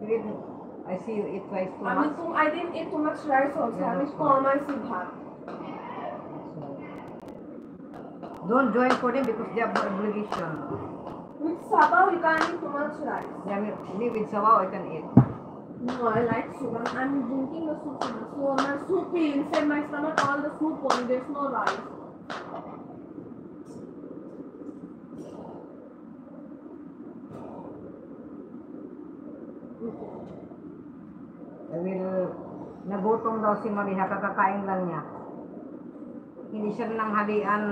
I see you eat rice too I mean, much. I didn't eat too much rice also. Yeah, I mean, that's kom I see bhat. Don't join for them because they have no obligation. With sabao, you can't eat too much rice. Yeah, me with sabaw I can eat. No, I like soup. I'm drinking the soup. So my soup is inside my stomach. All the soup only. There's no rice. Nagutom daw si Maria, kakakain lang niya. Hindi siya ng halian,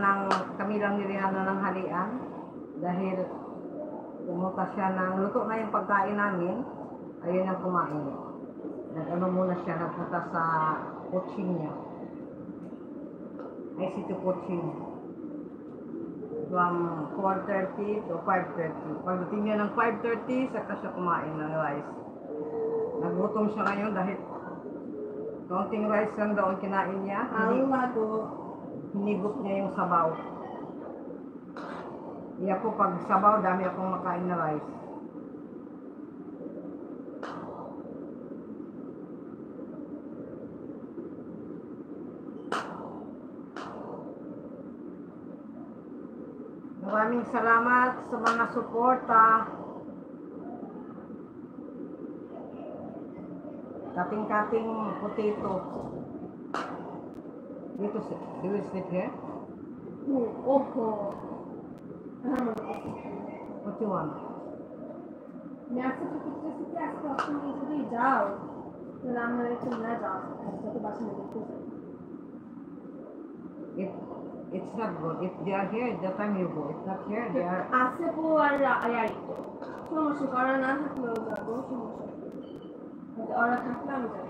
kami lang ni Rihanna ng halian. Dahil pumunta siya luto na yung pagkain namin, ayun ang kumain. Nag-ano muna siya, nagpunta sa coaching niya. ICT coaching. From 4:30 to 5:30. Pagdating niya ng 5:30, saka siya kumain ng rice. Nagutom siya ngayon dahil kaunting rice lang daw ang kinain niya. Hinigot niya yung sabaw. Iya po pag sabaw, dami akong makain na rice. Maraming salamat sa mga suporta. Kating-kating potato. Dito, do you sleep here? What you want? मैं आपसे पूछते थे कि आपको ऑप्शन नहीं जाओ तो नाम मेरे को ना जाओ ऐसा तो बात नहीं करते It's not good. If they are here, that time you go. If not here, they are. आसे को और आया तो समस्या कारण ना था लोग जाओ समस्या और खाना में जाओ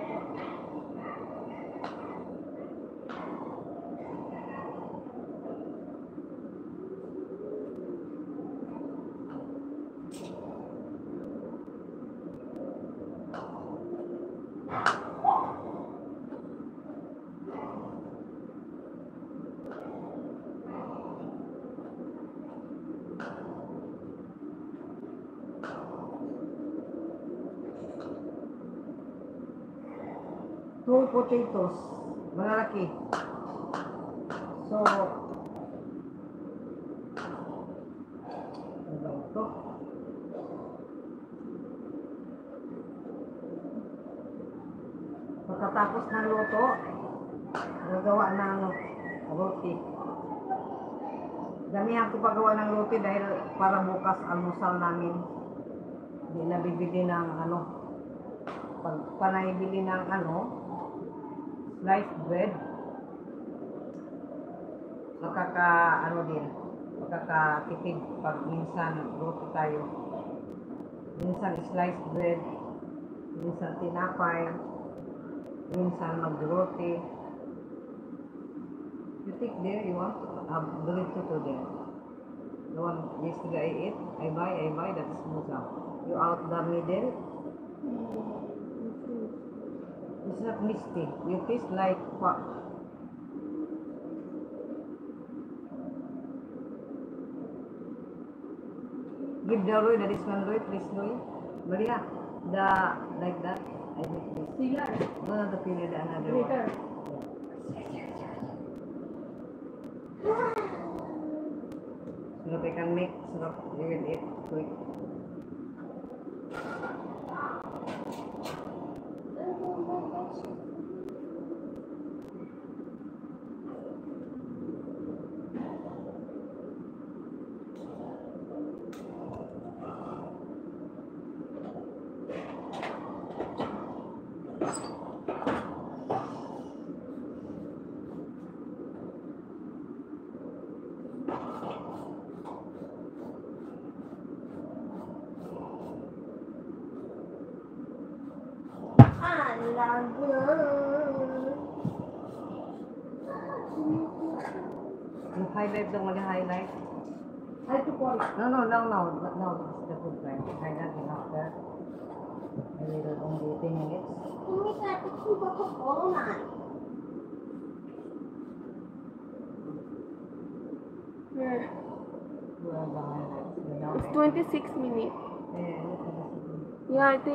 Two potatoes. Malalaki. So, ano ito? Pagkatapos ng luto, nagawa ng roti. Damihan ko paggawa ng roti dahil para bukas almusal namin. Hindi na bibili ng pag panaibili ng sliced bread, makakatipid pag minsan roti tayo. Minsan sliced bread, minsan tinapay, minsan mag-roti. You take there, you want burrito to there. The one yesterday I ate, I buy, that's musang. You out the middle. It's not misty. You taste like what? Give the Roy, that is one Roy, please Roy. Maria, like that. I make this. No, the period, another one. So that I can make, so that you will eat quick. Yung highlight daw mag-highlight. I took one. No, it's the food time. Highlight and after. A little only 10 minutes. It's 26 minutes. Yeah, Yeah, I think.